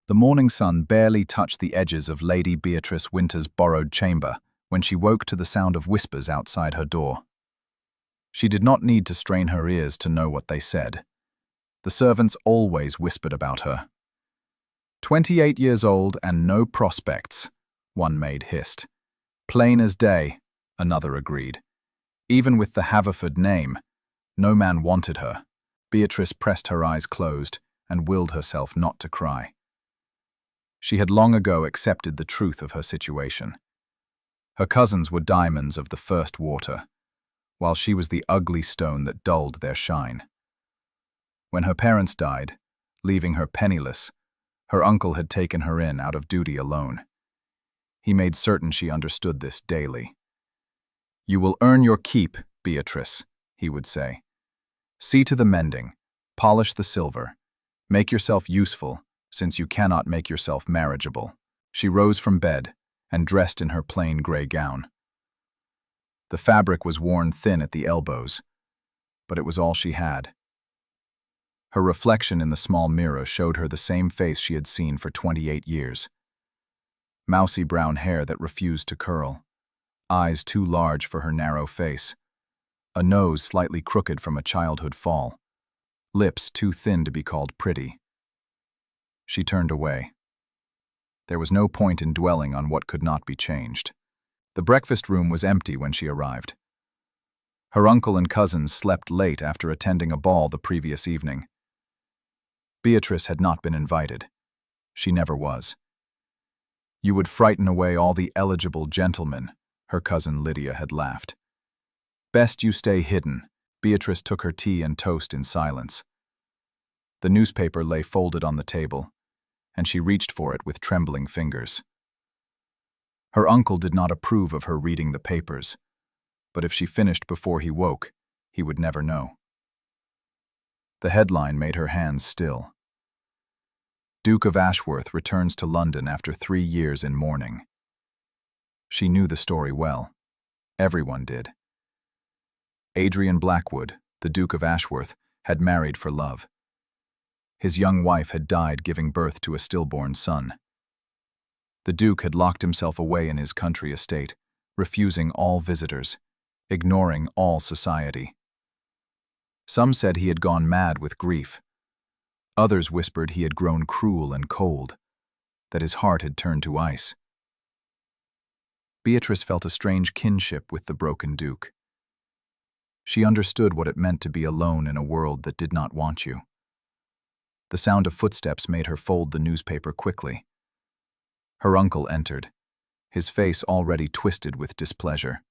The morning sun barely touched the edges of Lady Beatrice Winter's borrowed chamber when she woke to the sound of whispers outside her door. She did not need to strain her ears to know what they said. The servants always whispered about her. 28 years old and no prospects, one maid hissed. Plain as day, another agreed. Even with the Haverford name, no man wanted her. Beatrice pressed her eyes closed and willed herself not to cry. She had long ago accepted the truth of her situation. Her cousins were diamonds of the first water, while she was the ugly stone that dulled their shine. When her parents died, leaving her penniless, her uncle had taken her in out of duty alone. He made certain she understood this daily. "You will earn your keep, Beatrice," he would say. "See to the mending, polish the silver, make yourself useful, since you cannot make yourself marriageable." She rose from bed and dressed in her plain gray gown. The fabric was worn thin at the elbows, but it was all she had. Her reflection in the small mirror showed her the same face she had seen for 28 years. Mousy brown hair that refused to curl, eyes too large for her narrow face, a nose slightly crooked from a childhood fall, lips too thin to be called pretty. She turned away. There was no point in dwelling on what could not be changed. The breakfast room was empty when she arrived. Her uncle and cousins slept late after attending a ball the previous evening. Beatrice had not been invited. She never was. "You would frighten away all the eligible gentlemen," her cousin Lydia had laughed. "Best you stay hidden." Beatrice took her tea and toast in silence. The newspaper lay folded on the table, and she reached for it with trembling fingers. Her uncle did not approve of her reading the papers, but if she finished before he woke, he would never know. The headline made her hands still. "Duke of Ashworth returns to London after 3 years in mourning." She knew the story well. Everyone did. Adrian Blackwood, the Duke of Ashworth, had married for love. His young wife had died giving birth to a stillborn son. The Duke had locked himself away in his country estate, refusing all visitors, ignoring all society. Some said he had gone mad with grief. Others whispered he had grown cruel and cold, that his heart had turned to ice. Beatrice felt a strange kinship with the broken Duke. She understood what it meant to be alone in a world that did not want you. The sound of footsteps made her fold the newspaper quickly. Her uncle entered, his face already twisted with displeasure.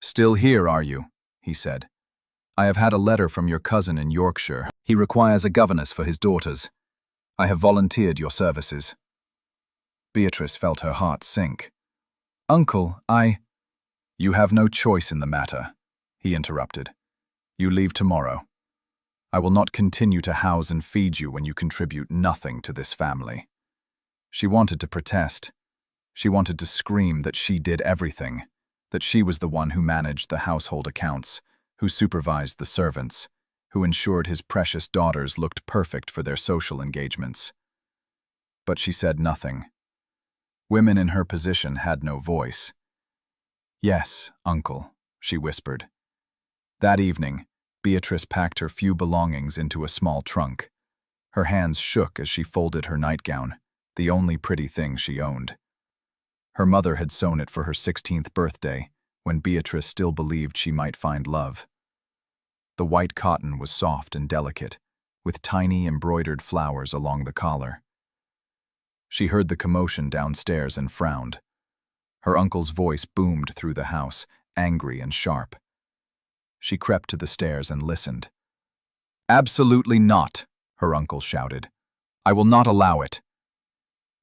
"Still here, are you?" he said. "I have had a letter from your cousin in Yorkshire. He requires a governess for his daughters. I have volunteered your services." Beatrice felt her heart sink. "Uncle, You have no choice in the matter," he interrupted. "You leave tomorrow. I will not continue to house and feed you when you contribute nothing to this family." She wanted to protest. She wanted to scream that she did everything, that she was the one who managed the household accounts, who supervised the servants, who ensured his precious daughters looked perfect for their social engagements. But she said nothing. Women in her position had no voice. "Yes, uncle," she whispered. That evening, Beatrice packed her few belongings into a small trunk. Her hands shook as she folded her nightgown, the only pretty thing she owned. Her mother had sewn it for her 16th birthday, when Beatrice still believed she might find love. The white cotton was soft and delicate, with tiny embroidered flowers along the collar. She heard the commotion downstairs and frowned. Her uncle's voice boomed through the house, angry and sharp. She crept to the stairs and listened. "Absolutely not," her uncle shouted. "I will not allow it."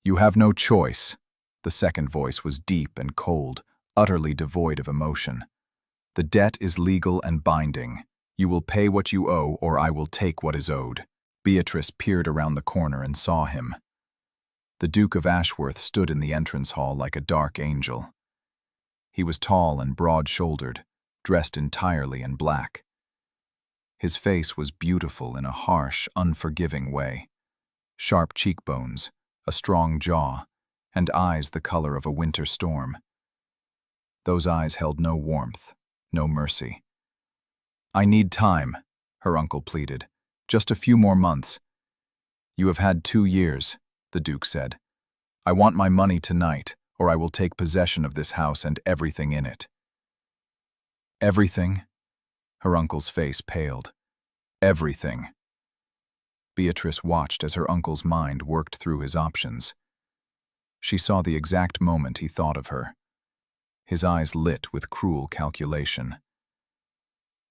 "You have no choice." The second voice was deep and cold, utterly devoid of emotion. "The debt is legal and binding. You will pay what you owe, or I will take what is owed." Beatrice peered around the corner and saw him. The Duke of Ashworth stood in the entrance hall like a dark angel. He was tall and broad-shouldered, dressed entirely in black. His face was beautiful in a harsh, unforgiving way. sharp cheekbones, a strong jaw, and eyes the color of a winter storm. Those eyes held no warmth, no mercy. "I need time," her uncle pleaded. "Just a few more months." "You have had 2 years," the Duke said. "I want my money tonight, or I will take possession of this house and everything in it." "Everything?" Her uncle's face paled. "Everything." Beatrice watched as her uncle's mind worked through his options. She saw the exact moment he thought of her. His eyes lit with cruel calculation.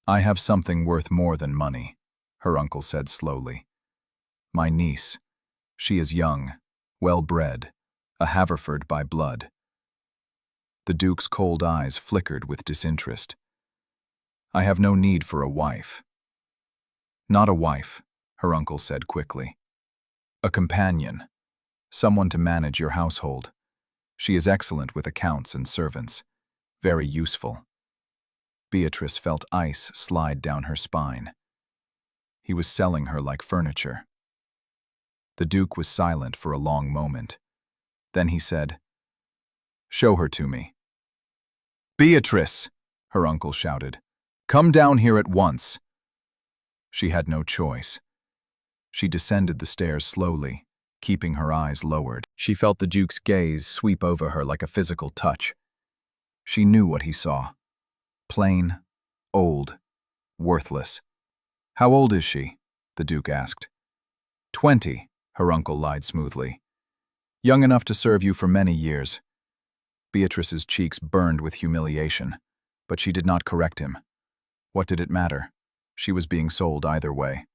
"I have something worth more than money," her uncle said slowly. "My niece. She is young, well-bred, a Haverford by blood." The Duke's cold eyes flickered with disinterest. "I have no need for a wife." "Not a wife," her uncle said quickly. "A companion. Someone to manage your household. She is excellent with accounts and servants. Very useful." Beatrice felt ice slide down her spine. He was selling her like furniture. The Duke was silent for a long moment. Then he said, "Show her to me." "Beatrice!" her uncle shouted. "Come down here at once." She had no choice. She descended the stairs slowly, keeping her eyes lowered. She felt the Duke's gaze sweep over her like a physical touch. She knew what he saw. Plain, old, worthless. "How old is she?" the Duke asked. 20, her uncle lied smoothly. "Young enough to serve you for many years." Beatrice's cheeks burned with humiliation, but she did not correct him. What did it matter? She was being sold either way.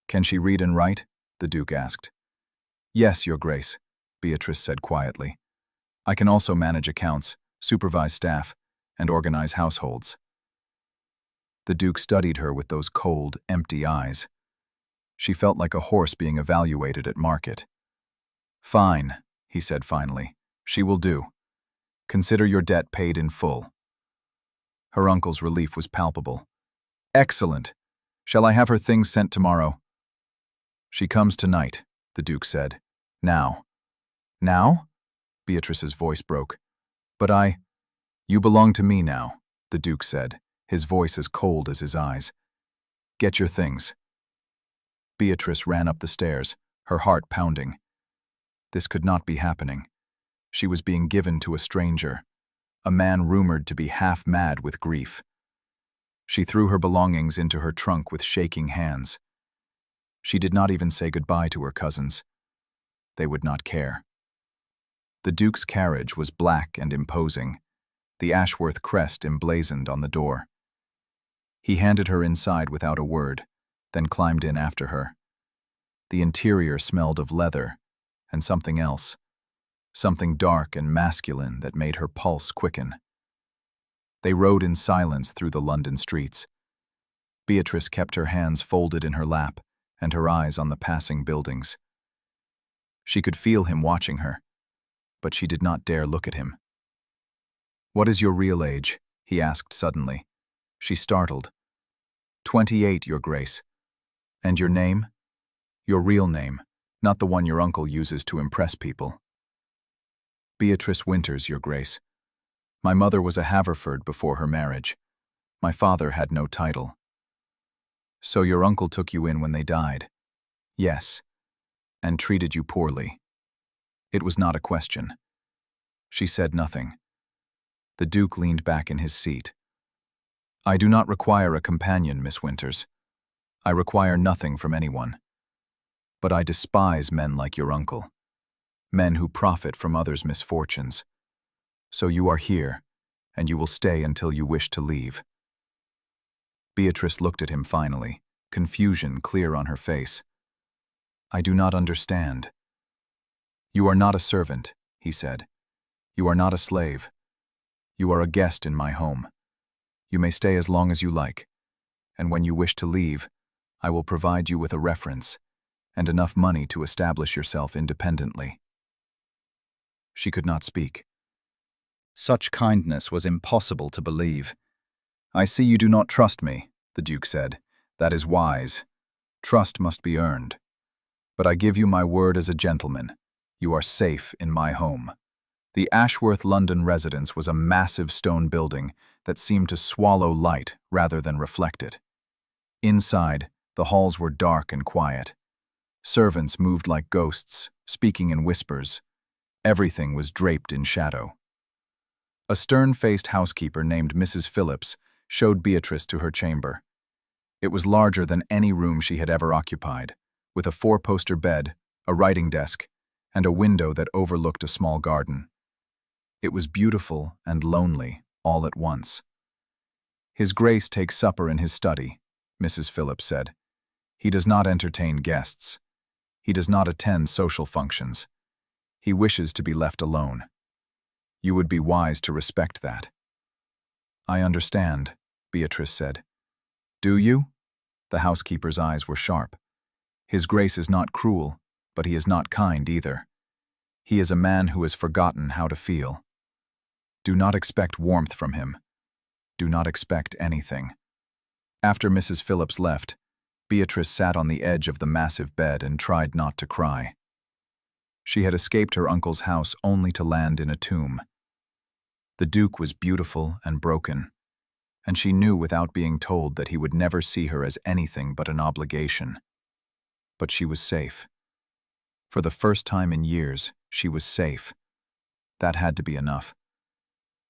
"Can she read and write?" the Duke asked. "Yes, Your Grace," Beatrice said quietly. "I can also manage accounts, supervise staff, and organize households." The Duke studied her with those cold, empty eyes. She felt like a horse being evaluated at market. "Fine," he said finally. "She will do. Consider your debt paid in full." Her uncle's relief was palpable. "Excellent. Shall I have her things sent tomorrow?" "She comes tonight," the Duke said. "Now." "Now?" Beatrice's voice broke. "But You belong to me now," the Duke said, his voice as cold as his eyes. "Get your things." Beatrice ran up the stairs, her heart pounding. This could not be happening. She was being given to a stranger, a man rumored to be half mad with grief. She threw her belongings into her trunk with shaking hands. She did not even say goodbye to her cousins. They would not care. The Duke's carriage was black and imposing, the Ashworth crest emblazoned on the door. He handed her inside without a word, then climbed in after her. The interior smelled of leather and something else, something dark and masculine that made her pulse quicken. They rode in silence through the London streets. Beatrice kept her hands folded in her lap and her eyes on the passing buildings. She could feel him watching her, but she did not dare look at him. "What is your real age?" he asked suddenly. She startled. 28, Your Grace." "And your name?" "Your real name, not the one your uncle uses to impress people." "Beatrice Winters, Your Grace. My mother was a Haverford before her marriage. My father had no title." "So your uncle took you in when they died?" "Yes, and treated you poorly." It was not a question. She said nothing. The Duke leaned back in his seat. "I do not require a companion, Miss Winters. I require nothing from anyone. But I despise men like your uncle, men who profit from others' misfortunes. So you are here, and you will stay until you wish to leave." Beatrice looked at him finally, confusion clear on her face. "I do not understand." "You are not a servant," he said. "You are not a slave. You are a guest in my home. You may stay as long as you like, and when you wish to leave, I will provide you with a reference and enough money to establish yourself independently." She could not speak. Such kindness was impossible to believe. "I see you do not trust me," the Duke said. "That is wise. Trust must be earned." But I give you my word as a gentleman. You are safe in my home. The Ashworth London residence was a massive stone building that seemed to swallow light rather than reflect it. Inside, the halls were dark and quiet. Servants moved like ghosts, speaking in whispers. Everything was draped in shadow. A stern-faced housekeeper named Mrs. Phillips showed Beatrice to her chamber. It was larger than any room she had ever occupied, with a four-poster bed, a writing desk, and a window that overlooked a small garden. It was beautiful and lonely, all at once. "His Grace takes supper in his study," Mrs. Phillips said. "He does not entertain guests. He does not attend social functions. He wishes to be left alone. You would be wise to respect that." "I understand," Beatrice said. "Do you?" The housekeeper's eyes were sharp. "His Grace is not cruel, but he is not kind either. He is a man who has forgotten how to feel. Do not expect warmth from him. Do not expect anything." After Mrs. Phillips left, Beatrice sat on the edge of the massive bed and tried not to cry. She had escaped her uncle's house only to land in a tomb. The Duke was beautiful and broken, and she knew without being told that he would never see her as anything but an obligation. But she was safe. For the first time in years, she was safe. That had to be enough.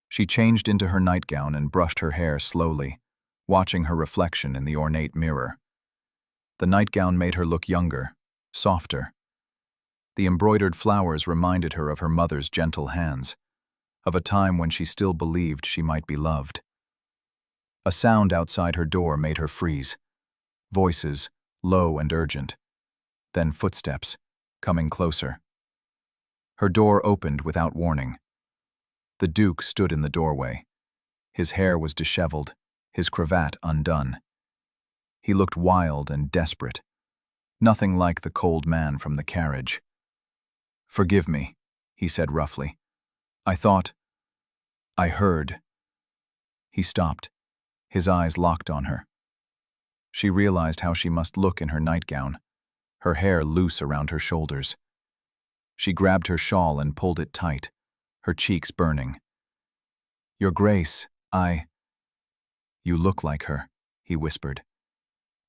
She changed into her nightgown and brushed her hair slowly, watching her reflection in the ornate mirror. The nightgown made her look younger, softer. The embroidered flowers reminded her of her mother's gentle hands, of a time when she still believed she might be loved. A sound outside her door made her freeze. Voices, low and urgent. Then footsteps, coming closer. Her door opened without warning. The Duke stood in the doorway. His hair was disheveled, his cravat undone. He looked wild and desperate, nothing like the cold man from the carriage. "Forgive me," he said roughly. I heard." He stopped, his eyes locked on her. She realized how she must look in her nightgown, her hair loose around her shoulders. She grabbed her shawl and pulled it tight, her cheeks burning. "Your Grace, You look like her," he whispered.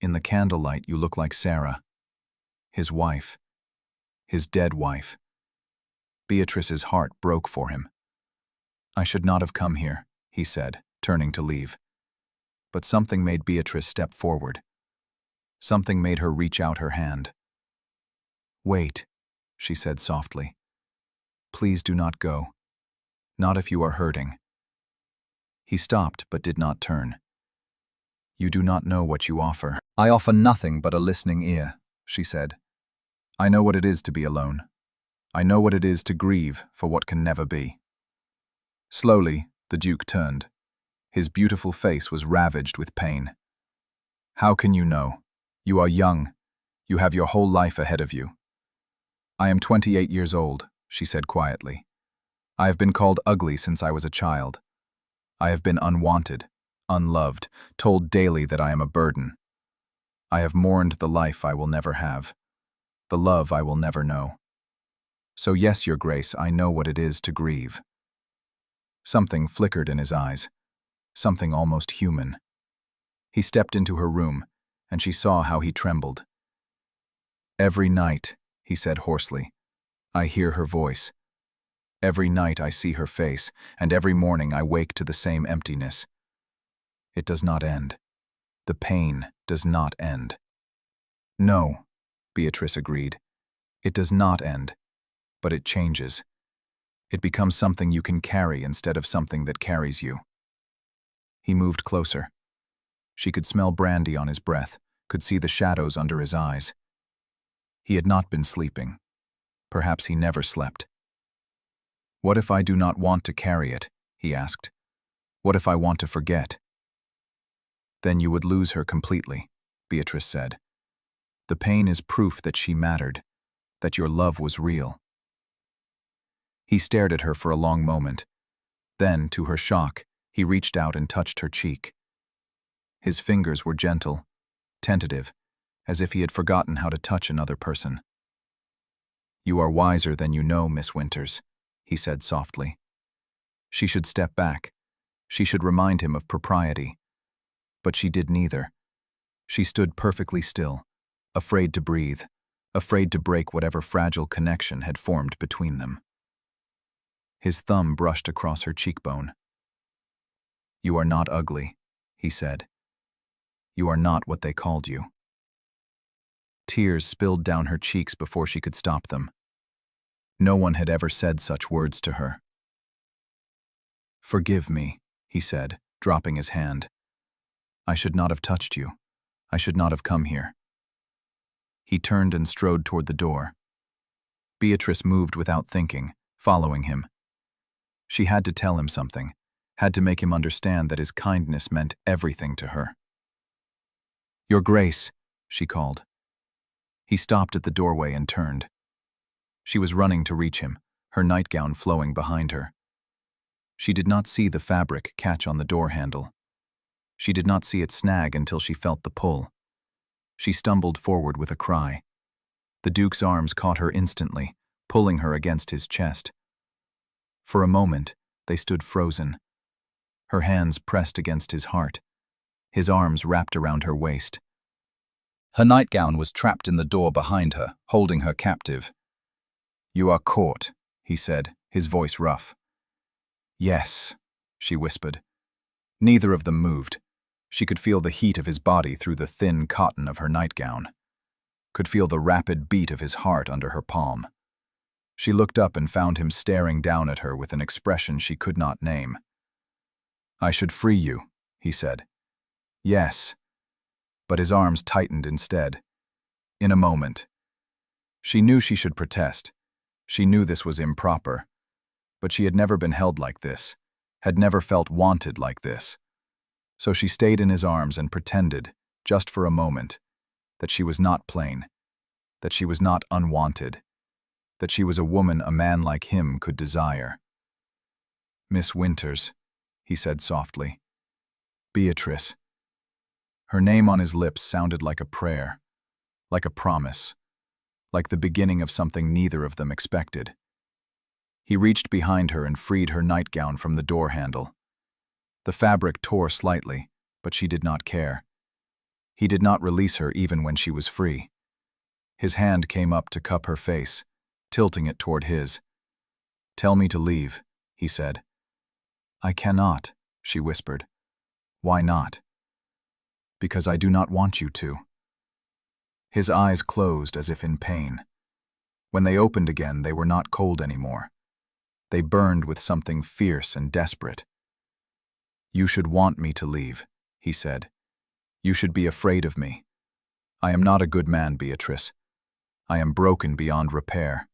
"In the candlelight you look like Sarah. His wife. His dead wife." Beatrice's heart broke for him. "I should not have come here," he said, turning to leave. But something made Beatrice step forward. Something made her reach out her hand. "Wait," she said softly. "Please do not go. Not if you are hurting." He stopped but did not turn. "You do not know what you offer." "I offer nothing but a listening ear," she said. "I know what it is to be alone. I know what it is to grieve for what can never be." Slowly, the Duke turned. His beautiful face was ravaged with pain. "How can you know? You are young. You have your whole life ahead of you." "I am 28 years old," she said quietly. "I have been called ugly since I was a child. I have been unwanted, unloved, told daily that I am a burden. I have mourned the life I will never have, the love I will never know. So yes, Your Grace, I know what it is to grieve." Something flickered in his eyes, something almost human. He stepped into her room, and she saw how he trembled. "Every night," he said hoarsely, "I hear her voice. Every night I see her face, and every morning I wake to the same emptiness. It does not end. The pain does not end." "No," Beatrice agreed. "It does not end, but it changes. It becomes something you can carry instead of something that carries you." He moved closer. She could smell brandy on his breath, could see the shadows under his eyes. He had not been sleeping. Perhaps he never slept. "What if I do not want to carry it?" he asked. "What if I want to forget?" "Then you would lose her completely," Beatrice said. "The pain is proof that she mattered, that your love was real." He stared at her for a long moment. Then, to her shock, he reached out and touched her cheek. His fingers were gentle, tentative, as if he had forgotten how to touch another person. "You are wiser than you know, Miss Winters," he said softly. She should step back. She should remind him of propriety. But she did neither. She stood perfectly still, afraid to breathe, afraid to break whatever fragile connection had formed between them. His thumb brushed across her cheekbone. "You are not ugly," he said. "You are not what they called you." Tears spilled down her cheeks before she could stop them. No one had ever said such words to her. "Forgive me," he said, dropping his hand. "I should not have touched you. I should not have come here." He turned and strode toward the door. Beatrice moved without thinking, following him. She had to tell him something, had to make him understand that his kindness meant everything to her. "Your Grace," she called. He stopped at the doorway and turned. She was running to reach him, her nightgown flowing behind her. She did not see the fabric catch on the door handle. She did not see it snag until she felt the pull. She stumbled forward with a cry. The Duke's arms caught her instantly, pulling her against his chest. For a moment, they stood frozen. Her hands pressed against his heart. His arms wrapped around her waist. Her nightgown was trapped in the door behind her, holding her captive. "You are caught," he said, his voice rough. "Yes," she whispered. Neither of them moved. She could feel the heat of his body through the thin cotton of her nightgown. Could feel the rapid beat of his heart under her palm. She looked up and found him staring down at her with an expression she could not name. "I should free you," he said. "Yes." But his arms tightened instead. In a moment. She knew she should protest. She knew this was improper. But she had never been held like this, had never felt wanted like this. So she stayed in his arms and pretended, just for a moment, that she was not plain, that she was not unwanted, that she was a woman a man like him could desire. "Miss Winters," he said softly. "Beatrice." Her name on his lips sounded like a prayer, like a promise, like the beginning of something neither of them expected. He reached behind her and freed her nightgown from the door handle. The fabric tore slightly, but she did not care. He did not release her even when she was free. His hand came up to cup her face, tilting it toward his. "Tell me to leave," he said. "I cannot," she whispered. "Why not?" "Because I do not want you to." His eyes closed as if in pain. When they opened again, they were not cold anymore. They burned with something fierce and desperate. "You should want me to leave," he said. "You should be afraid of me. I am not a good man, Beatrice. I am broken beyond repair."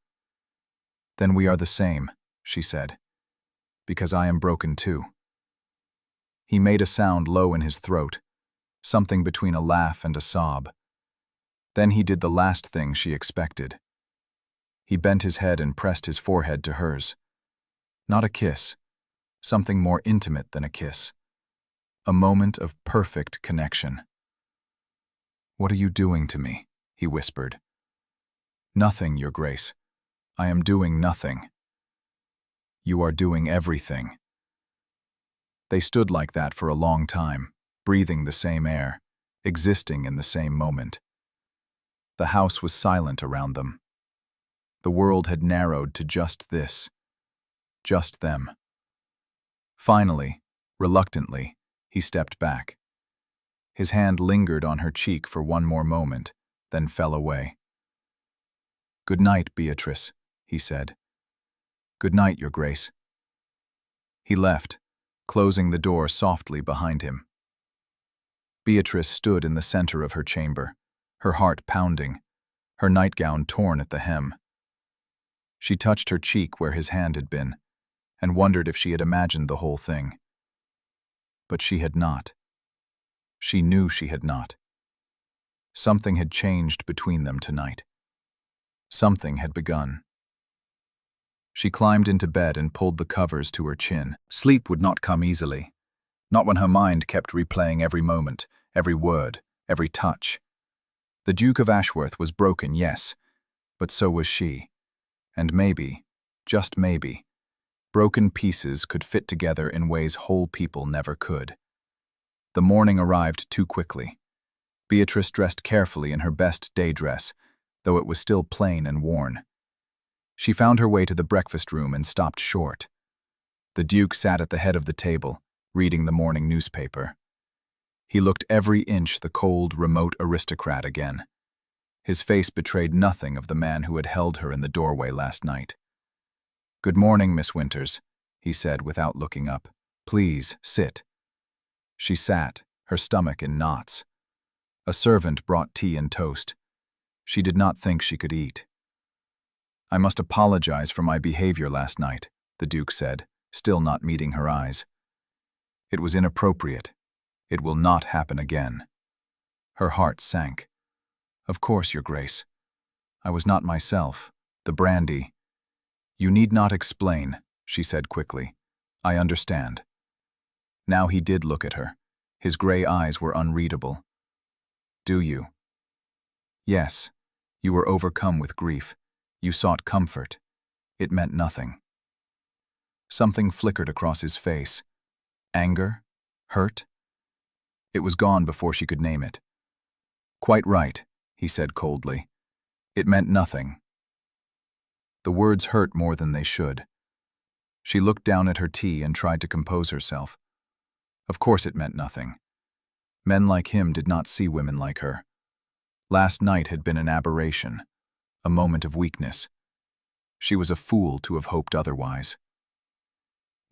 "Then we are the same," she said. "Because I am broken too." He made a sound low in his throat, something between a laugh and a sob. Then he did the last thing she expected. He bent his head and pressed his forehead to hers. Not a kiss, something more intimate than a kiss. A moment of perfect connection. "What are you doing to me?" he whispered. "Nothing, Your Grace. I am doing nothing." "You are doing everything." They stood like that for a long time, breathing the same air, existing in the same moment. The house was silent around them. The world had narrowed to just this, just them. Finally, reluctantly, he stepped back. His hand lingered on her cheek for one more moment, then fell away. "Good night, Beatrice," he said. "Good night, Your Grace." He left, closing the door softly behind him. Beatrice stood in the center of her chamber, her heart pounding, her nightgown torn at the hem. She touched her cheek where his hand had been, and wondered if she had imagined the whole thing. But she had not. She knew she had not. Something had changed between them tonight. Something had begun. She climbed into bed and pulled the covers to her chin. Sleep would not come easily, not when her mind kept replaying every moment, every word, every touch. The Duke of Ashworth was broken, yes, but so was she. And maybe, just maybe, broken pieces could fit together in ways whole people never could. The morning arrived too quickly. Beatrice dressed carefully in her best day dress, though it was still plain and worn. She found her way to the breakfast room and stopped short. The Duke sat at the head of the table, reading the morning newspaper. He looked every inch the cold, remote aristocrat again. His face betrayed nothing of the man who had held her in the doorway last night. "Good morning, Miss Winters," he said without looking up. "Please, sit." She sat, her stomach in knots. A servant brought tea and toast. She did not think she could eat. "I must apologize for my behavior last night," the Duke said, still not meeting her eyes. "It was inappropriate. It will not happen again." Her heart sank. "Of course, Your Grace. I was not myself. The brandy—" "You need not explain," she said quickly. "I understand." Now he did look at her. His gray eyes were unreadable. "Do you?" "Yes. You were overcome with grief. You sought comfort. It meant nothing." Something flickered across his face. Anger? Hurt? It was gone before she could name it. "Quite right," he said coldly. "It meant nothing." The words hurt more than they should. She looked down at her tea and tried to compose herself. Of course it meant nothing. Men like him did not see women like her. Last night had been an aberration, a moment of weakness. She was a fool to have hoped otherwise.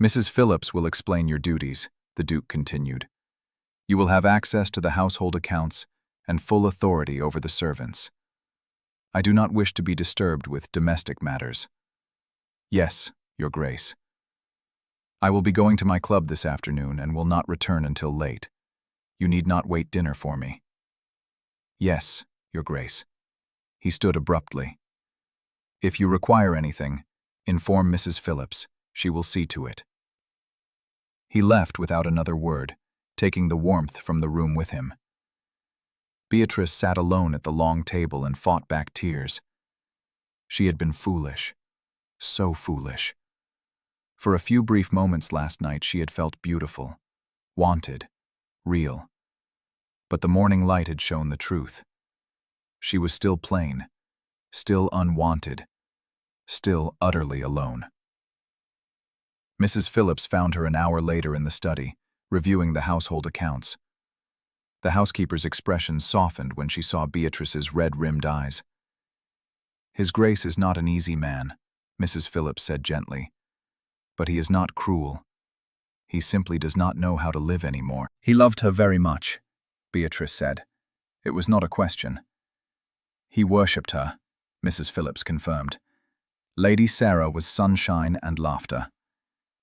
"Mrs. Phillips will explain your duties," the Duke continued. "You will have access to the household accounts and full authority over the servants. I do not wish to be disturbed with domestic matters." "Yes, Your Grace." "I will be going to my club this afternoon and will not return until late. You need not wait dinner for me." "Yes, Your Grace." He stood abruptly. "If you require anything, inform Mrs. Phillips. She will see to it." He left without another word, taking the warmth from the room with him. Beatrice sat alone at the long table and fought back tears. She had been foolish. So foolish. For a few brief moments last night she had felt beautiful, wanted, real. But the morning light had shown the truth. She was still plain, still unwanted, still utterly alone. Mrs. Phillips found her an hour later in the study, reviewing the household accounts. The housekeeper's expression softened when she saw Beatrice's red-rimmed eyes. "His Grace is not an easy man," Mrs. Phillips said gently. "But he is not cruel. He simply does not know how to live anymore." "He loved her very much," Beatrice said. "It was not a question." "He worshipped her," Mrs. Phillips confirmed. "Lady Sarah was sunshine and laughter.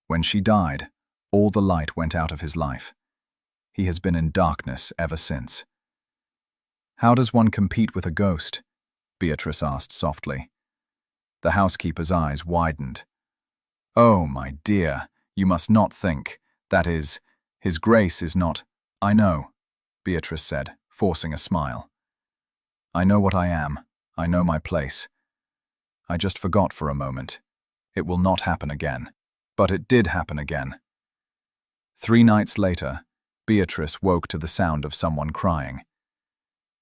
When she died, all the light went out of his life. He has been in darkness ever since." "How does one compete with a ghost?" Beatrice asked softly. The housekeeper's eyes widened. "Oh, my dear, you must not think. That is, His Grace is not—" "I know," Beatrice said, forcing a smile. "I know what I am. I know my place. I just forgot for a moment. It will not happen again." But it did happen again. 3 nights later, Beatrice woke to the sound of someone crying.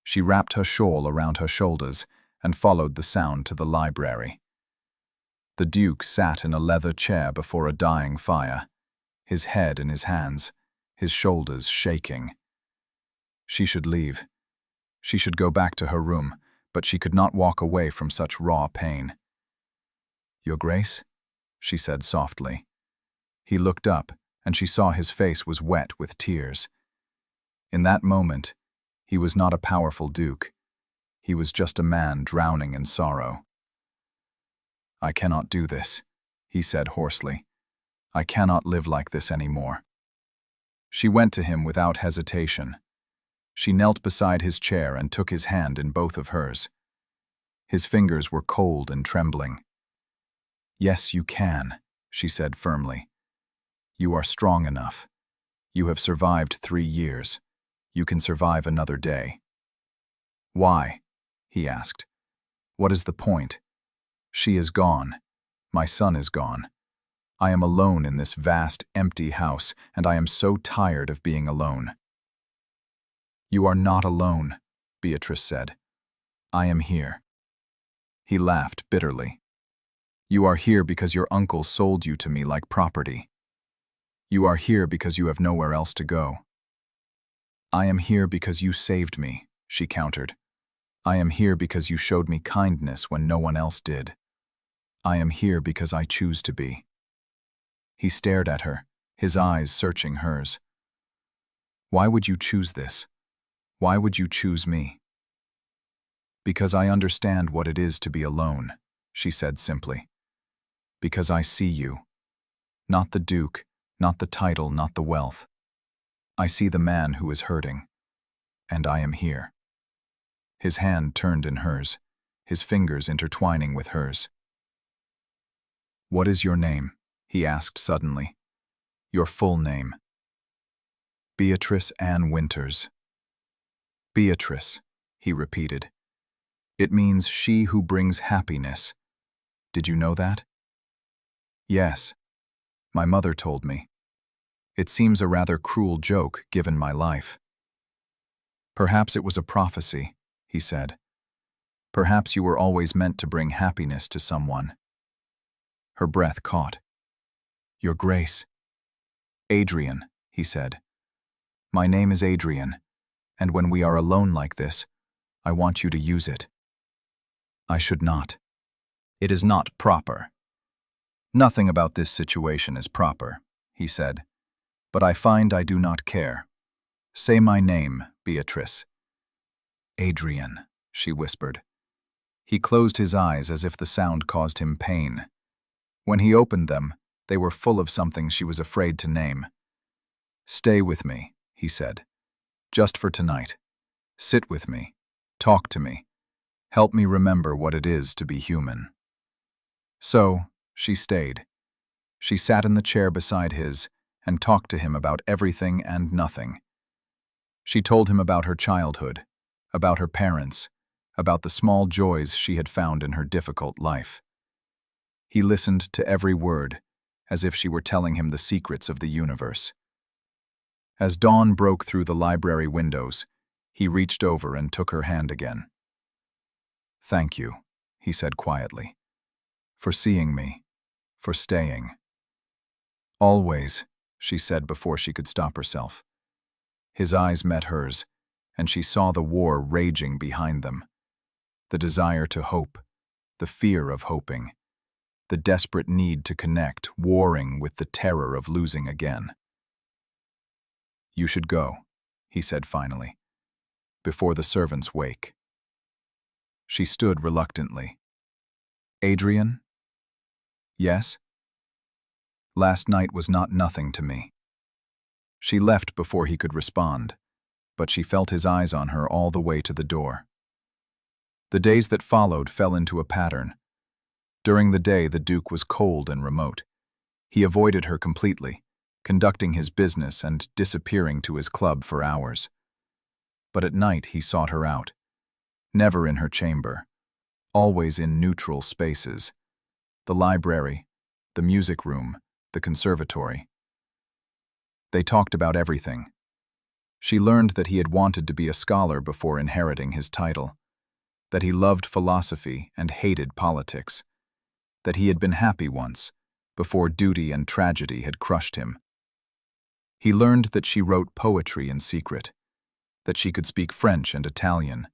She wrapped her shawl around her shoulders and followed the sound to the library. The Duke sat in a leather chair before a dying fire, his head in his hands, his shoulders shaking. She should leave. She should go back to her room, but she could not walk away from such raw pain. "Your Grace?" she said softly. He looked up, and she saw his face was wet with tears. In that moment, he was not a powerful duke. He was just a man drowning in sorrow. "I cannot do this," he said hoarsely. "I cannot live like this anymore." She went to him without hesitation. She knelt beside his chair and took his hand in both of hers. His fingers were cold and trembling. "Yes, you can," she said firmly. "You are strong enough. You have survived 3 years. You can survive another day." "Why?" he asked. "What is the point?" She is gone. My son is gone. I am alone in this vast, empty house, and I am so tired of being alone. You are not alone, Beatrice said. I am here. He laughed bitterly. You are here because your uncle sold you to me like property. You are here because you have nowhere else to go. I am here because you saved me, she countered. I am here because you showed me kindness when no one else did. I am here because I choose to be. He stared at her, his eyes searching hers. Why would you choose this? Why would you choose me? Because I understand what it is to be alone, she said simply. Because I see you. Not the duke, not the title, not the wealth. I see the man who is hurting. And I am here. His hand turned in hers, his fingers intertwining with hers. What is your name? He asked suddenly. Your full name. Beatrice Ann Winters. Beatrice, he repeated. It means she who brings happiness. Did you know that? Yes. My mother told me. It seems a rather cruel joke, given my life. Perhaps it was a prophecy, he said. Perhaps you were always meant to bring happiness to someone. Her breath caught. Your Grace. Adrian, he said. My name is Adrian, and when we are alone like this, I want you to use it. I should not. It is not proper. Nothing about this situation is proper, he said, but I find I do not care. Say my name, Beatrice. Adrian, she whispered. He closed his eyes as if the sound caused him pain. When he opened them, they were full of something she was afraid to name. Stay with me, he said. Just for tonight. Sit with me. Talk to me. Help me remember what it is to be human. So, she stayed. She sat in the chair beside his and talked to him about everything and nothing. She told him about her childhood, about her parents, about the small joys she had found in her difficult life. He listened to every word, as if she were telling him the secrets of the universe. As dawn broke through the library windows, he reached over and took her hand again. Thank you, he said quietly, for seeing me, for staying. Always, she said before she could stop herself. His eyes met hers, and she saw the war raging behind them. The desire to hope, the fear of hoping, the desperate need to connect, warring with the terror of losing again. You should go, he said finally, before the servants wake. She stood reluctantly. Adrian? Yes? Last night was not nothing to me. She left before he could respond, but she felt his eyes on her all the way to the door. The days that followed fell into a pattern. During the day, the Duke was cold and remote. He avoided her completely, conducting his business and disappearing to his club for hours. But at night he sought her out, never in her chamber, always in neutral spaces, the library, the music room, the conservatory. They talked about everything. She learned that he had wanted to be a scholar before inheriting his title, that he loved philosophy and hated politics, that he had been happy once, before duty and tragedy had crushed him. He learned that she wrote poetry in secret, that she could speak French and Italian,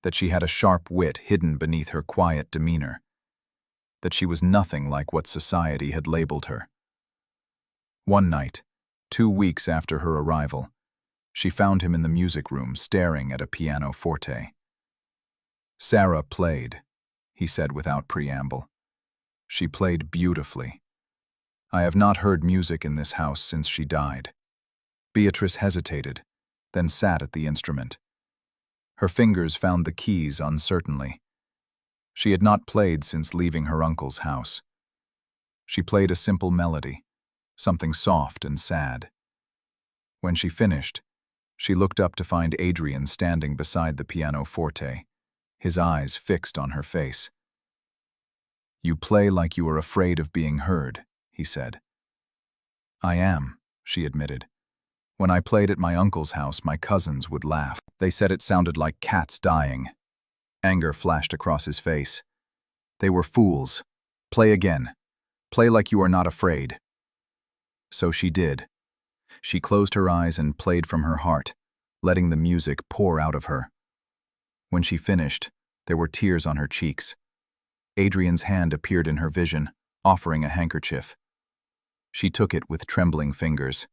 that she had a sharp wit hidden beneath her quiet demeanor, that she was nothing like what society had labeled her. One night, 2 weeks after her arrival, she found him in the music room staring at a pianoforte. Sarah played, he said without preamble. She played beautifully. I have not heard music in this house since she died. Beatrice hesitated, then sat at the instrument. Her fingers found the keys uncertainly. She had not played since leaving her uncle's house. She played a simple melody, something soft and sad. When she finished, she looked up to find Adrian standing beside the pianoforte, his eyes fixed on her face. You play like you are afraid of being heard, he said. I am, she admitted. When I played at my uncle's house, my cousins would laugh. They said it sounded like cats dying. Anger flashed across his face. They were fools. Play again. Play like you are not afraid. So she did. She closed her eyes and played from her heart, letting the music pour out of her. When she finished, there were tears on her cheeks. Adrian's hand appeared in her vision, offering a handkerchief. She took it with trembling fingers.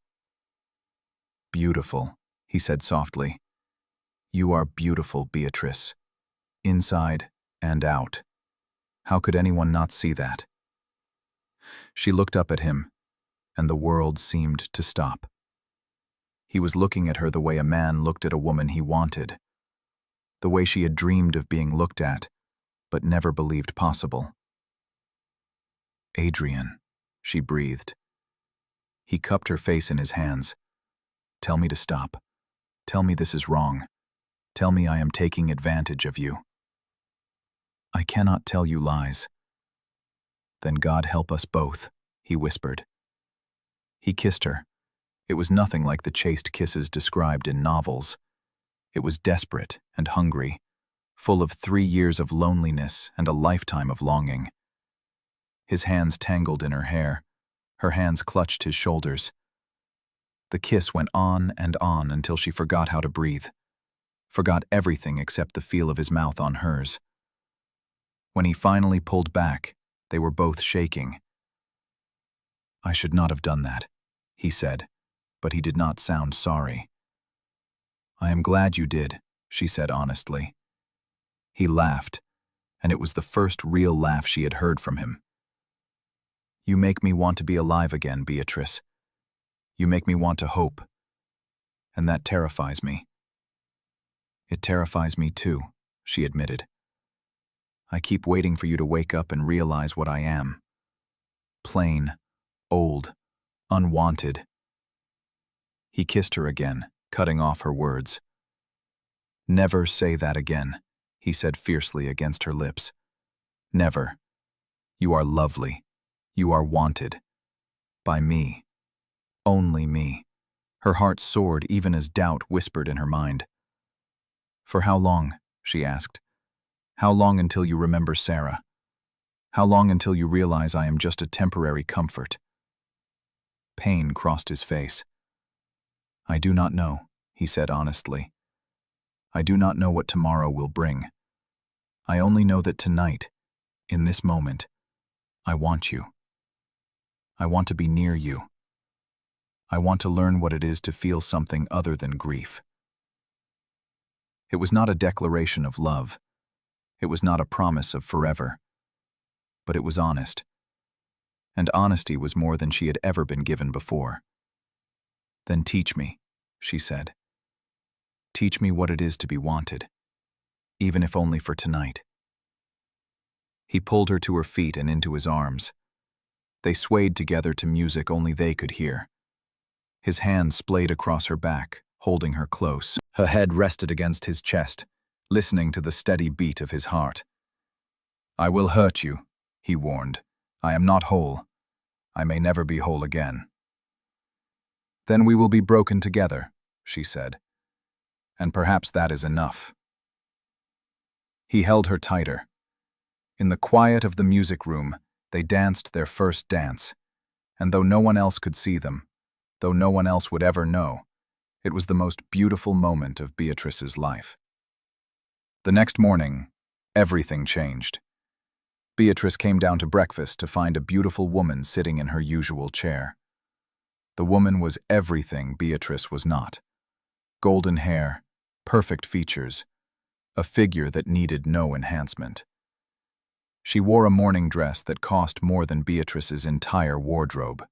Beautiful, he said softly. You are beautiful, Beatrice. Inside and out. How could anyone not see that? She looked up at him, and the world seemed to stop. He was looking at her the way a man looked at a woman he wanted, the way she had dreamed of being looked at, but never believed possible. Adrian, she breathed. He cupped her face in his hands. Tell me to stop. Tell me this is wrong. Tell me I am taking advantage of you. I cannot tell you lies. Then God help us both, he whispered. He kissed her. It was nothing like the chaste kisses described in novels. It was desperate and hungry, full of 3 years of loneliness and a lifetime of longing. His hands tangled in her hair. Her hands clutched his shoulders. The kiss went on and on until she forgot how to breathe, forgot everything except the feel of his mouth on hers. When he finally pulled back, they were both shaking. I should not have done that, he said, but he did not sound sorry. I am glad you did, she said honestly. He laughed, and it was the first real laugh she had heard from him. You make me want to be alive again, Beatrice. You make me want to hope, and that terrifies me. It terrifies me too, she admitted. I keep waiting for you to wake up and realize what I am. Plain, old, unwanted. He kissed her again, cutting off her words. Never say that again, he said fiercely against her lips. Never. You are lovely. You are wanted. By me. Only me. Her heart soared even as doubt whispered in her mind. For how long? She asked. How long until you remember Sarah? How long until you realize I am just a temporary comfort? Pain crossed his face. I do not know, he said honestly. I do not know what tomorrow will bring. I only know that tonight, in this moment, I want you. I want to be near you. I want to learn what it is to feel something other than grief. It was not a declaration of love. It was not a promise of forever. But it was honest. And honesty was more than she had ever been given before. Then teach me, she said. Teach me what it is to be wanted, even if only for tonight. He pulled her to her feet and into his arms. They swayed together to music only they could hear. His hand splayed across her back, holding her close. Her head rested against his chest, listening to the steady beat of his heart. I will hurt you, he warned. I am not whole. I may never be whole again. Then we will be broken together, she said. And perhaps that is enough. He held her tighter. In the quiet of the music room, they danced their first dance, and though no one else could see them, though no one else would ever know, it was the most beautiful moment of Beatrice's life. The next morning, everything changed. Beatrice came down to breakfast to find a beautiful woman sitting in her usual chair. The woman was everything Beatrice was not. Golden hair, perfect features, a figure that needed no enhancement. She wore a morning dress that cost more than Beatrice's entire wardrobe.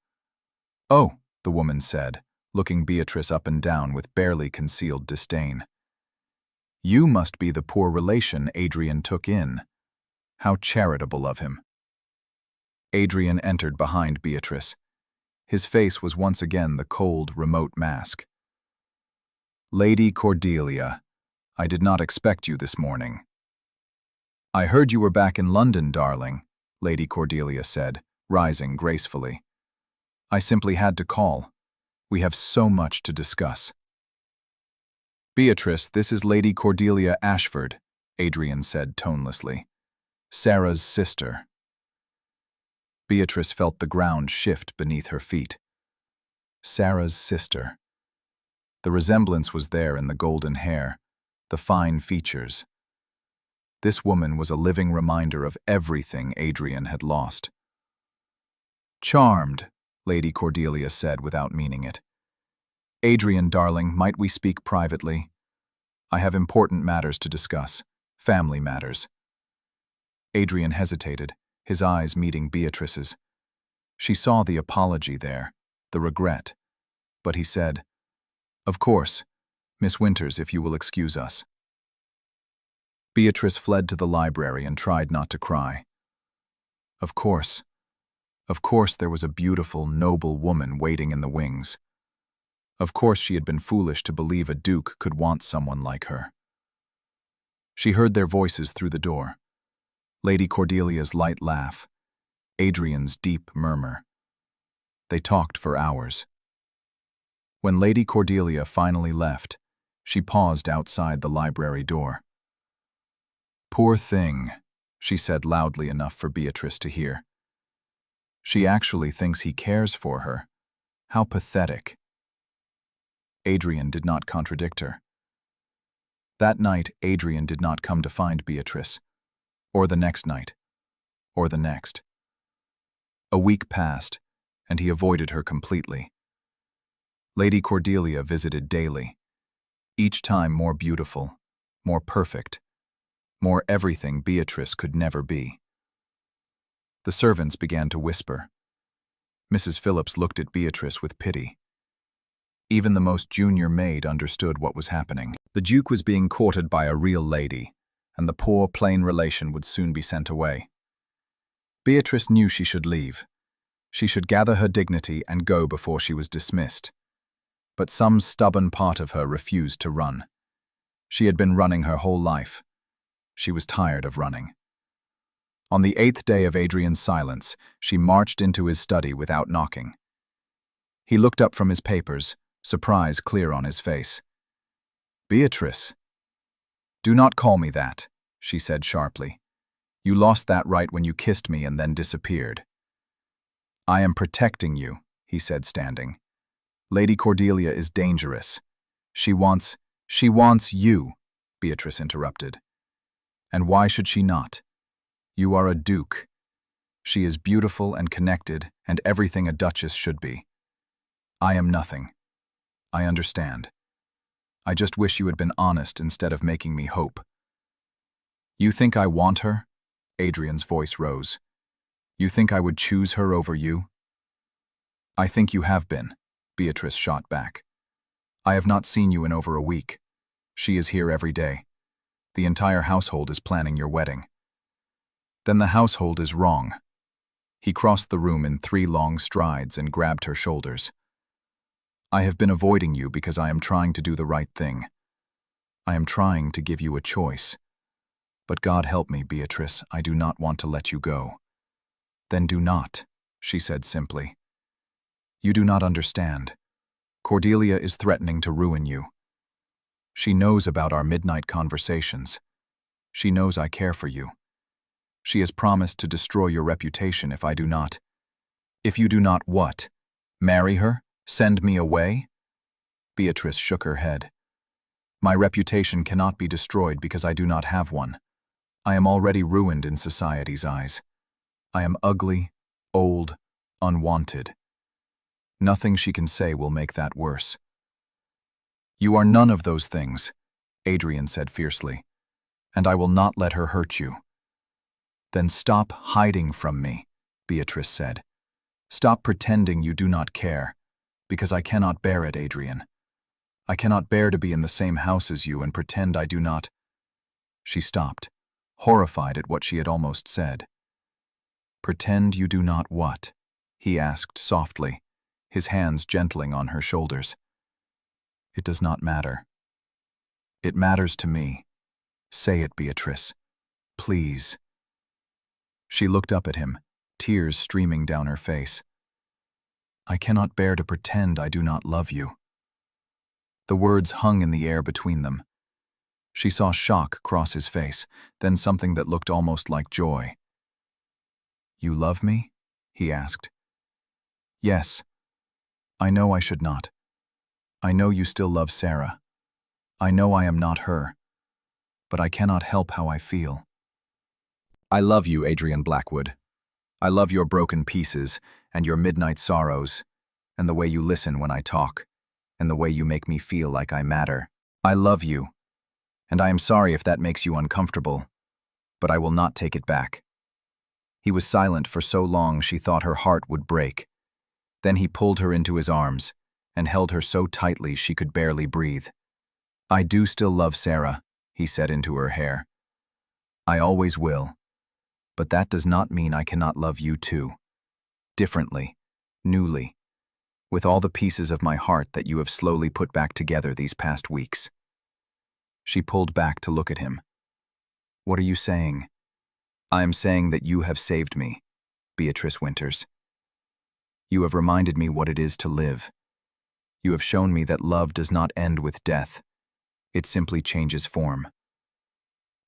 Oh, the woman said, looking Beatrice up and down with barely concealed disdain. You must be the poor relation Adrian took in. How charitable of him. Adrian entered behind Beatrice. His face was once again the cold, remote mask. Lady Cordelia, I did not expect you this morning. I heard you were back in London, darling, Lady Cordelia said, rising gracefully. I simply had to call. We have so much to discuss. Beatrice, this is Lady Cordelia Ashford, Adrian said tonelessly. Sarah's sister. Beatrice felt the ground shift beneath her feet. Sarah's sister. The resemblance was there in the golden hair, the fine features. This woman was a living reminder of everything Adrian had lost. Charmed, Lady Cordelia said without meaning it. Adrian, darling, might we speak privately? I have important matters to discuss, family matters. Adrian hesitated, his eyes meeting Beatrice's. She saw the apology there, the regret, but he said, Of course, Miss Winters, if you will excuse us. Beatrice fled to the library and tried not to cry. Of course there was a beautiful, noble woman waiting in the wings. Of course she had been foolish to believe a duke could want someone like her. She heard their voices through the door. Lady Cordelia's light laugh, Adrian's deep murmur. They talked for hours. When Lady Cordelia finally left, she paused outside the library door. Poor thing, she said loudly enough for Beatrice to hear. She actually thinks he cares for her. How pathetic. Adrian did not contradict her. That night, Adrian did not come to find Beatrice, or the next night, or the next. A week passed, and he avoided her completely. Lady Cordelia visited daily, each time more beautiful, more perfect, more everything Beatrice could never be. The servants began to whisper. Mrs. Phillips looked at Beatrice with pity. Even the most junior maid understood what was happening. The Duke was being courted by a real lady, and the poor, plain relation would soon be sent away. Beatrice knew she should leave. She should gather her dignity and go before she was dismissed. But some stubborn part of her refused to run. She had been running her whole life. She was tired of running. On the 8th day of Adrian's silence, she marched into his study without knocking. He looked up from his papers, surprise clear on his face. Beatrice. Do not call me that, she said sharply. You lost that right when you kissed me and then disappeared. I am protecting you, he said, standing. Lady Cordelia is dangerous. She wants you, Beatrice interrupted. And why should she not? You are a duke. She is beautiful and connected, and everything a duchess should be. I am nothing. I understand. I just wish you had been honest instead of making me hope. You think I want her? Adrian's voice rose. You think I would choose her over you? I think you have been, Beatrice shot back. I have not seen you in over a week. She is here every day. The entire household is planning your wedding. Then the household is wrong. He crossed the room in 3 long strides and grabbed her shoulders. I have been avoiding you because I am trying to do the right thing. I am trying to give you a choice. But God help me, Beatrice, I do not want to let you go. Then do not, she said simply. You do not understand. Cordelia is threatening to ruin you. She knows about our midnight conversations. She knows I care for you. She has promised to destroy your reputation if I do not. If you do not what? Marry her? Send me away? Beatrice shook her head. My reputation cannot be destroyed because I do not have one. I am already ruined in society's eyes. I am ugly, old, unwanted. Nothing she can say will make that worse. You are none of those things, Adrian said fiercely, and I will not let her hurt you. Then stop hiding from me, Beatrice said. Stop pretending you do not care, because I cannot bear it, Adrian. I cannot bear to be in the same house as you and pretend I do not. She stopped, horrified at what she had almost said. Pretend you do not what? He asked softly, his hands gentling on her shoulders. It does not matter. It matters to me. Say it, Beatrice. Please. She looked up at him, tears streaming down her face. "I cannot bear to pretend I do not love you." The words hung in the air between them. She saw shock cross his face, then something that looked almost like joy. "You love me?" he asked. "Yes. I know I should not. I know you still love Sarah. I know I am not her. But I cannot help how I feel." "I love you, Adrian Blackwood. I love your broken pieces, and your midnight sorrows, and the way you listen when I talk, and the way you make me feel like I matter. I love you, and I am sorry if that makes you uncomfortable, but I will not take it back." He was silent for so long she thought her heart would break. Then he pulled her into his arms and held her so tightly she could barely breathe. "I do still love Sarah," he said into her hair. "I always will. But that does not mean I cannot love you too. Differently, newly, with all the pieces of my heart that you have slowly put back together these past weeks." She pulled back to look at him. "What are you saying?" "I am saying that you have saved me, Beatrice Winters. You have reminded me what it is to live. You have shown me that love does not end with death. It simply changes form.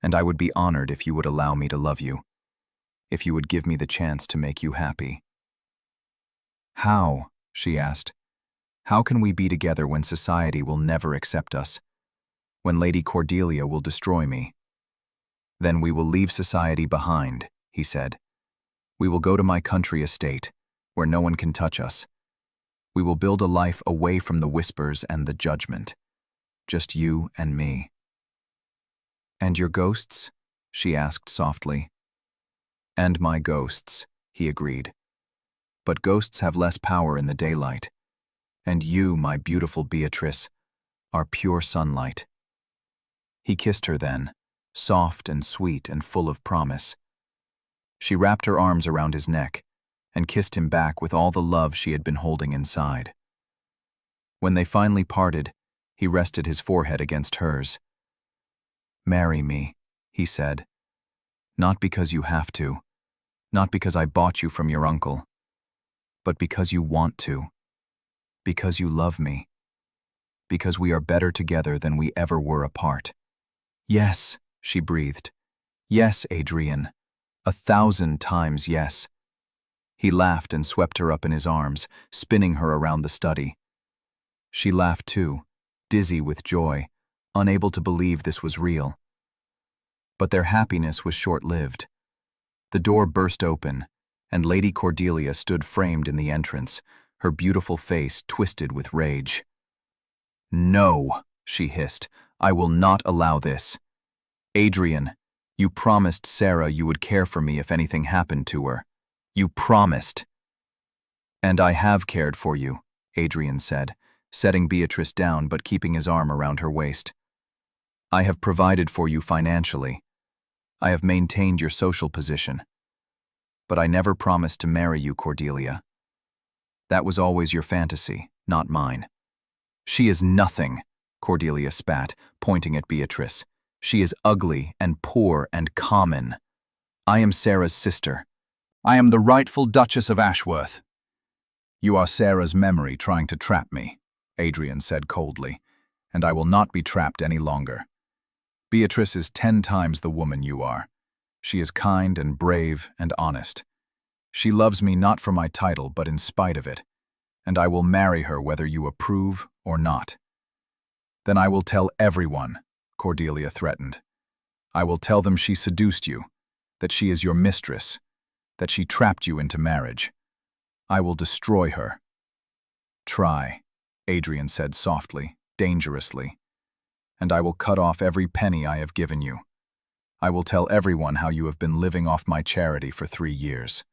And I would be honored if you would allow me to love you, if you would give me the chance to make you happy." "How?" she asked. "How can we be together when society will never accept us? When Lady Cordelia will destroy me?" "Then we will leave society behind," he said. "We will go to my country estate, where no one can touch us. We will build a life away from the whispers and the judgment. Just you and me." "And your ghosts?" she asked softly. "And my ghosts," he agreed. "But ghosts have less power in the daylight. And you, my beautiful Beatrice, are pure sunlight." He kissed her then, soft and sweet and full of promise. She wrapped her arms around his neck and kissed him back with all the love she had been holding inside. When they finally parted, he rested his forehead against hers. "Marry me," he said. "Not because you have to, not because I bought you from your uncle, but because you want to, because you love me, because we are better together than we ever were apart." "Yes," she breathed. "Yes, Adrian. 1,000 times yes." He laughed and swept her up in his arms, spinning her around the study. She laughed too, dizzy with joy, unable to believe this was real. But their happiness was short-lived. The door burst open, and Lady Cordelia stood framed in the entrance, her beautiful face twisted with rage. "No," she hissed, "I will not allow this. Adrian, you promised Sarah you would care for me if anything happened to her. You promised." "And I have cared for you," Adrian said, setting Beatrice down but keeping his arm around her waist. "I have provided for you financially. I have maintained your social position. But I never promised to marry you, Cordelia. That was always your fantasy, not mine." "She is nothing," Cordelia spat, pointing at Beatrice. "She is ugly and poor and common. I am Sarah's sister. I am the rightful Duchess of Ashworth." "You are Sarah's memory trying to trap me," Adrian said coldly, "and I will not be trapped any longer. Beatrice is 10 times the woman you are. She is kind and brave and honest. She loves me not for my title but in spite of it, and I will marry her whether you approve or not." "Then I will tell everyone," Cordelia threatened. "I will tell them she seduced you, that she is your mistress, that she trapped you into marriage. I will destroy her." "Try," Adrian said softly, dangerously. "And I will cut off every penny I have given you. I will tell everyone how you have been living off my charity for 3 years.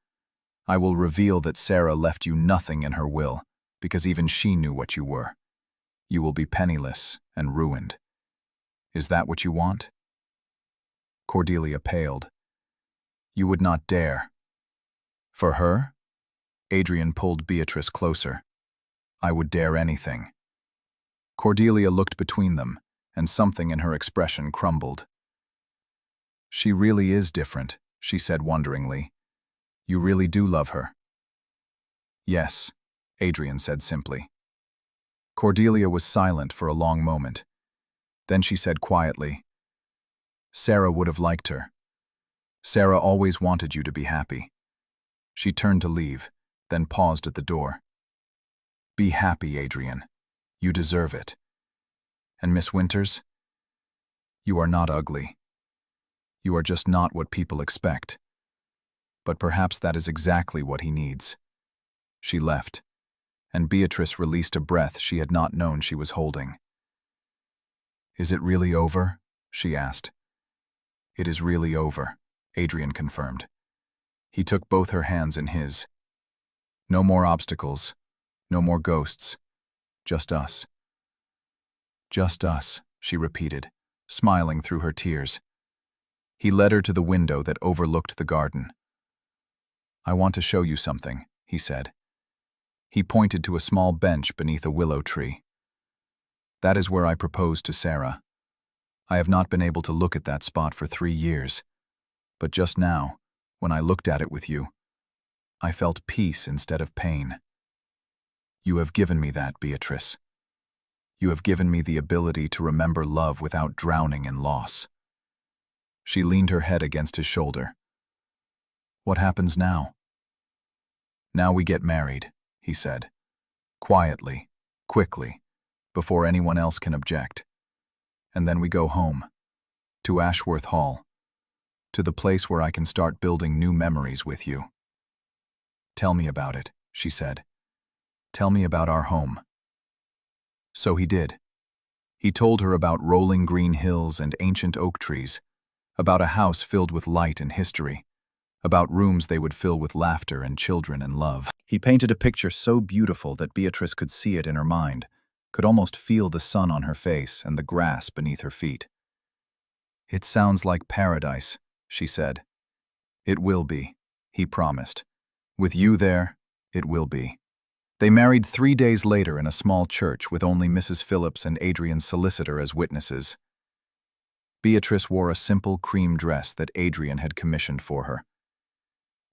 I will reveal that Sarah left you nothing in her will, because even she knew what you were. You will be penniless and ruined. Is that what you want?" Cordelia paled. "You would not dare." "For her?" Adrian pulled Beatrice closer. "I would dare anything." Cordelia looked between them, and something in her expression crumbled. "She really is different," she said wonderingly, You really do love her? Yes, Adrian said simply. Cordelia was silent for a long moment. Then she said quietly, Sarah would have liked her. Sarah always wanted you to be happy. She turned to leave, then paused at the door. Be happy, Adrian. You deserve it. And Miss Winters? You are not ugly. You are just not what people expect. But perhaps that is exactly what he needs. She left, and Beatrice released a breath she had not known she was holding. Is it really over? She asked. It is really over, Adrian confirmed. He took both her hands in his. No more obstacles, no more ghosts, just us. Just us, she repeated, smiling through her tears. He led her to the window that overlooked the garden. I want to show you something, he said. He pointed to a small bench beneath a willow tree. That is where I proposed to Sarah. I have not been able to look at that spot for 3 years. But just now, when I looked at it with you, I felt peace instead of pain. You have given me that, Beatrice. You have given me the ability to remember love without drowning in loss. She leaned her head against his shoulder. What happens now? Now we get married, he said. Quietly, quickly, before anyone else can object. And then we go home, to Ashworth Hall, to the place where I can start building new memories with you. Tell me about it, she said. Tell me about our home. So he did. He told her about rolling green hills and ancient oak trees, about a house filled with light and history, about rooms they would fill with laughter and children and love. He painted a picture so beautiful that Beatrice could see it in her mind, could almost feel the sun on her face and the grass beneath her feet. It sounds like paradise, she said. It will be, he promised. With you there, it will be. They married 3 days later in a small church with only Mrs. Phillips and Adrian's solicitor as witnesses. Beatrice wore a simple cream dress that Adrian had commissioned for her.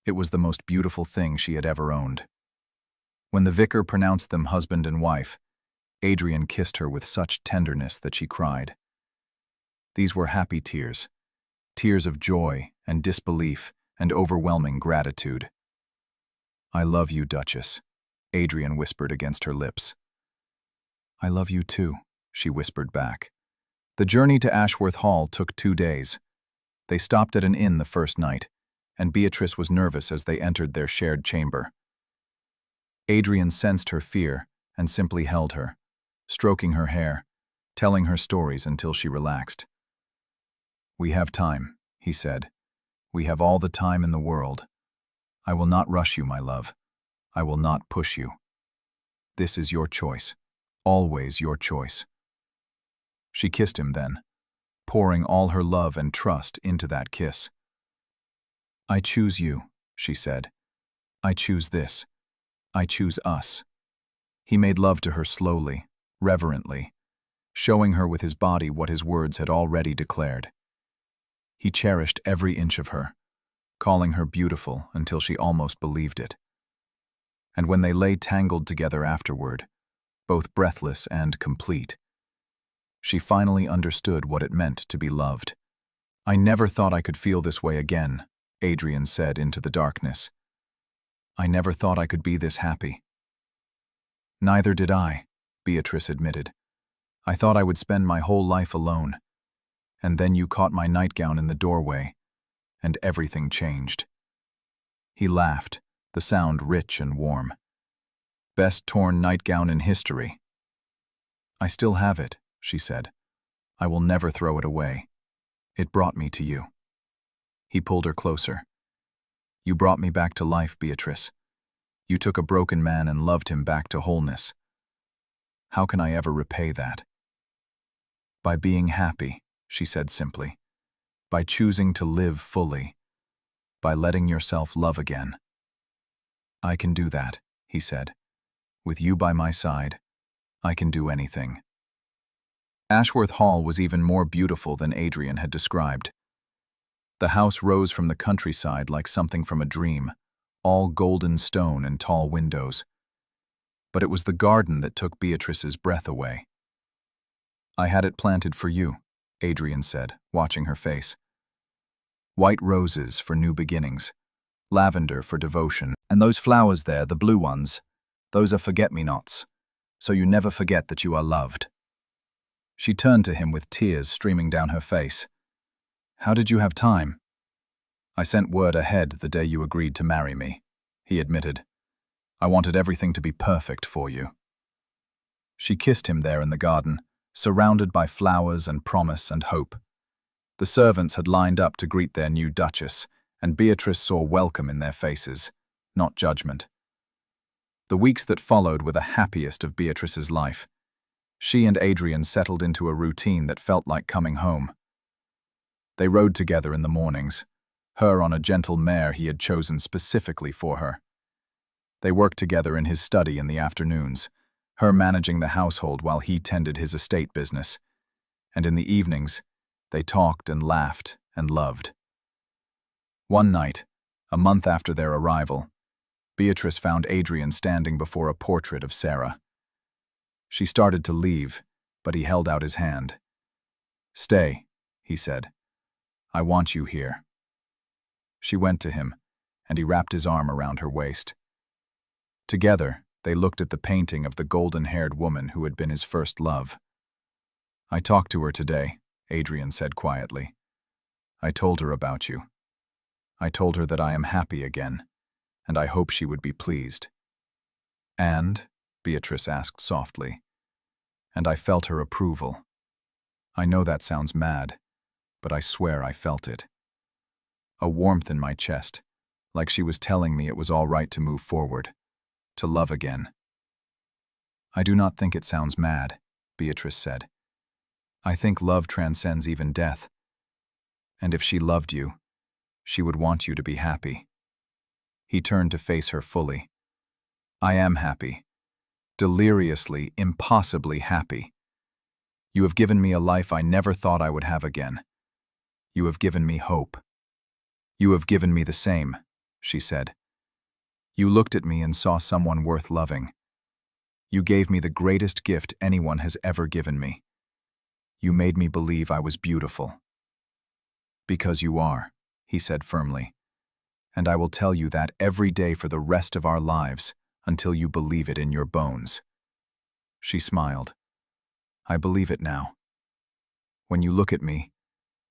It was the most beautiful thing she had ever owned. When the vicar pronounced them husband and wife, Adrian kissed her with such tenderness that she cried. These were happy tears, tears of joy and disbelief and overwhelming gratitude. I love you, Duchess, Adrian whispered against her lips. I love you too, she whispered back. The journey to Ashworth Hall took 2 days. They stopped at an inn the first night, and Beatrice was nervous as they entered their shared chamber. Adrian sensed her fear and simply held her, stroking her hair, telling her stories until she relaxed. We have time, he said. We have all the time in the world. I will not rush you, my love. I will not push you. This is your choice, always your choice. She kissed him then, pouring all her love and trust into that kiss. I choose you, she said. I choose this. I choose us. He made love to her slowly, reverently, showing her with his body what his words had already declared. He cherished every inch of her, calling her beautiful until she almost believed it. And when they lay tangled together afterward, both breathless and complete, she finally understood what it meant to be loved. I never thought I could feel this way again, Adrian said into the darkness. I never thought I could be this happy. Neither did I, Beatrice admitted. I thought I would spend my whole life alone. And then you caught my nightgown in the doorway, and everything changed. He laughed, the sound rich and warm. Best torn nightgown in history. I still have it, she said. I will never throw it away. It brought me to you. He pulled her closer. You brought me back to life, Beatrice. You took a broken man and loved him back to wholeness. How can I ever repay that? By being happy, she said simply. By choosing to live fully. By letting yourself love again. I can do that, he said. With you by my side, I can do anything. Ashworth Hall was even more beautiful than Adrian had described. The house rose from the countryside like something from a dream, all golden stone and tall windows. But it was the garden that took Beatrice's breath away. "I had it planted for you," Adrian said, watching her face. "White roses for new beginnings, lavender for devotion, and those flowers there, the blue ones, those are forget-me-nots, so you never forget that you are loved." She turned to him with tears streaming down her face. "How did you have time?" "I sent word ahead the day you agreed to marry me," he admitted. "I wanted everything to be perfect for you." She kissed him there in the garden, surrounded by flowers and promise and hope. The servants had lined up to greet their new duchess, and Beatrice saw welcome in their faces, not judgment. The weeks that followed were the happiest of Beatrice's life. She and Adrian settled into a routine that felt like coming home. They rode together in the mornings, her on a gentle mare he had chosen specifically for her. They worked together in his study in the afternoons, her managing the household while he tended his estate business. And in the evenings, they talked and laughed and loved. One night, a month after their arrival, Beatrice found Adrian standing before a portrait of Sarah. She started to leave, but he held out his hand. "Stay," he said. "I want you here." She went to him, and he wrapped his arm around her waist. Together, they looked at the painting of the golden-haired woman who had been his first love. "I talked to her today," Adrian said quietly. "I told her about you. I told her that I am happy again, and I hope she would be pleased." "And?" Beatrice asked softly. "And I felt her approval. I know that sounds mad, but I swear I felt it. A warmth in my chest, like she was telling me it was all right to move forward, to love again." "I do not think it sounds mad," Beatrice said. "I think love transcends even death. And if she loved you, she would want you to be happy." He turned to face her fully. "I am happy. Deliriously, impossibly happy. You have given me a life I never thought I would have again. You have given me hope." "You have given me the same," she said. "You looked at me and saw someone worth loving. You gave me the greatest gift anyone has ever given me. You made me believe I was beautiful." "Because you are," he said firmly. "And I will tell you that every day for the rest of our lives, until you believe it in your bones." She smiled. "I believe it now. When you look at me,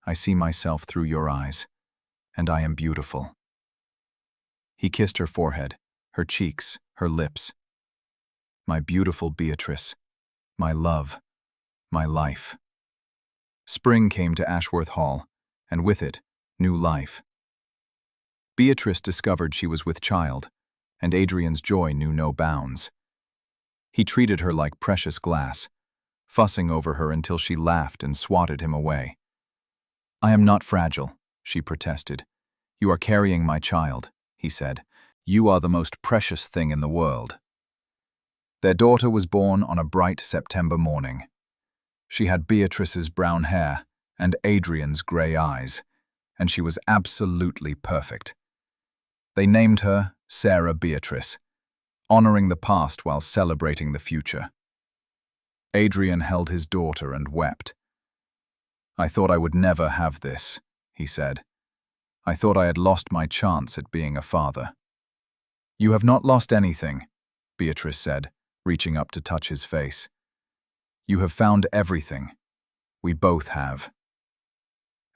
I see myself through your eyes, and I am beautiful." He kissed her forehead, her cheeks, her lips. "My beautiful Beatrice, my love, my life." Spring came to Ashworth Hall, and with it, new life. Beatrice discovered she was with child, and Adrian's joy knew no bounds. He treated her like precious glass, fussing over her until she laughed and swatted him away. "I am not fragile," she protested. "You are carrying my child," he said. "You are the most precious thing in the world." Their daughter was born on a bright September morning. She had Beatrice's brown hair and Adrian's grey eyes, and she was absolutely perfect. They named her Sarah Beatrice, honoring the past while celebrating the future. Adrian held his daughter and wept. "I thought I would never have this," he said. "I thought I had lost my chance at being a father." "You have not lost anything," Beatrice said, reaching up to touch his face. "You have found everything. We both have."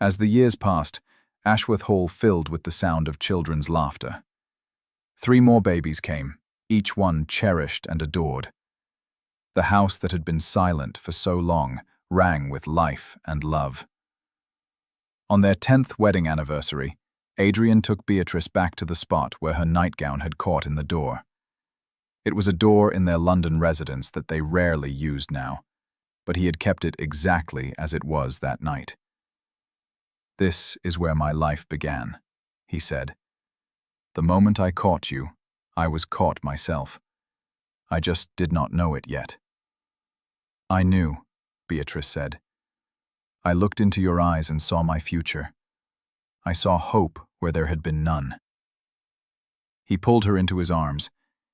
As the years passed, Ashworth Hall filled with the sound of children's laughter. 3 more babies came, each one cherished and adored. The house that had been silent for so long rang with life and love. On their 10th wedding anniversary, Adrian took Beatrice back to the spot where her nightgown had caught in the door. It was a door in their London residence that they rarely used now, but he had kept it exactly as it was that night. "This is where my life began," he said. "The moment I caught you, I was caught myself. I just did not know it yet." "I knew," Beatrice said. "I looked into your eyes and saw my future. I saw hope where there had been none." He pulled her into his arms,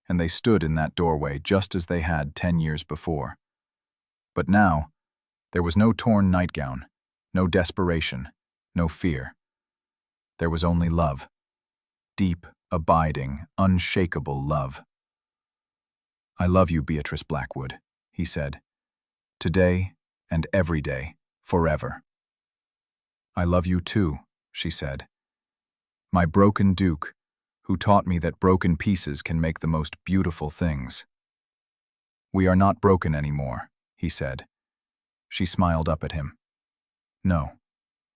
and they stood in that doorway just as they had 10 years before. But now, there was no torn nightgown, no desperation, no fear. There was only love. Deep, abiding, unshakable love. "I love you, Beatrice Blackwood," he said. "Today and every day, forever." "I love you too," she said. "My broken Duke, who taught me that broken pieces can make the most beautiful things." "We are not broken anymore," he said. She smiled up at him. "No,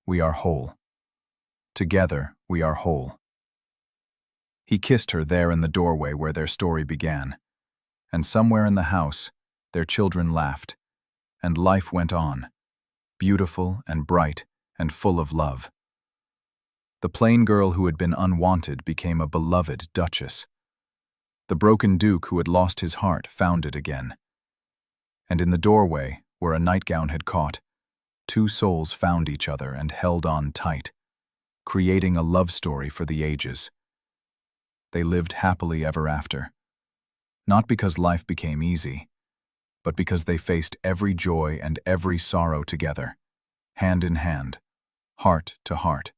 we are whole. Together, we are whole." He kissed her there in the doorway where their story began. And somewhere in the house, their children laughed, and life went on, beautiful and bright and full of love. The plain girl who had been unwanted became a beloved duchess. The broken duke who had lost his heart found it again. And in the doorway, where a nightgown had caught, two souls found each other and held on tight, creating a love story for the ages. They lived happily ever after, not because life became easy, but because they faced every joy and every sorrow together, hand in hand, heart to heart.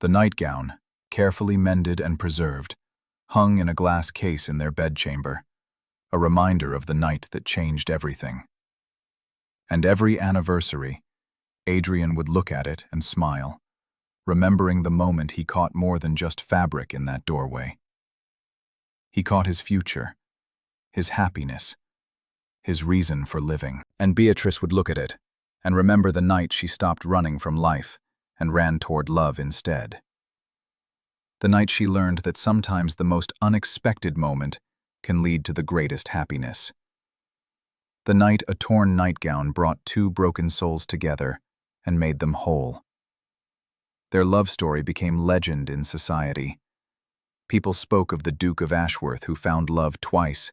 The nightgown, carefully mended and preserved, hung in a glass case in their bedchamber, a reminder of the night that changed everything. And every anniversary, Adrian would look at it and smile, remembering the moment he caught more than just fabric in that doorway. He caught his future, his happiness, his reason for living. And Beatrice would look at it and remember the night she stopped running from life and ran toward love instead. The night she learned that sometimes the most unexpected moment can lead to the greatest happiness. The night a torn nightgown brought two broken souls together and made them whole. Their love story became legend in society. People spoke of the Duke of Ashworth who found love twice,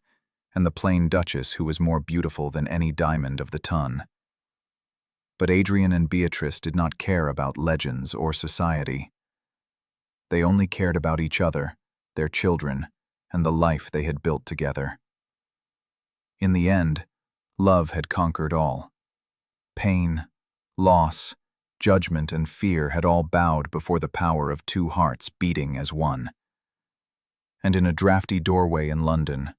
and the plain Duchess who was more beautiful than any diamond of the ton. But Adrian and Beatrice did not care about legends or society. They only cared about each other, their children, and the life they had built together. In the end, love had conquered all. Pain, loss, judgment, and fear had all bowed before the power of two hearts beating as one. And in a drafty doorway in London,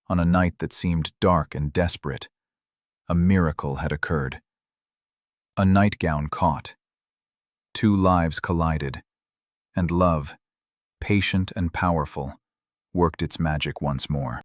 on a night that seemed dark and desperate, a miracle had occurred. A nightgown caught. Two lives collided, and love, patient and powerful, worked its magic once more.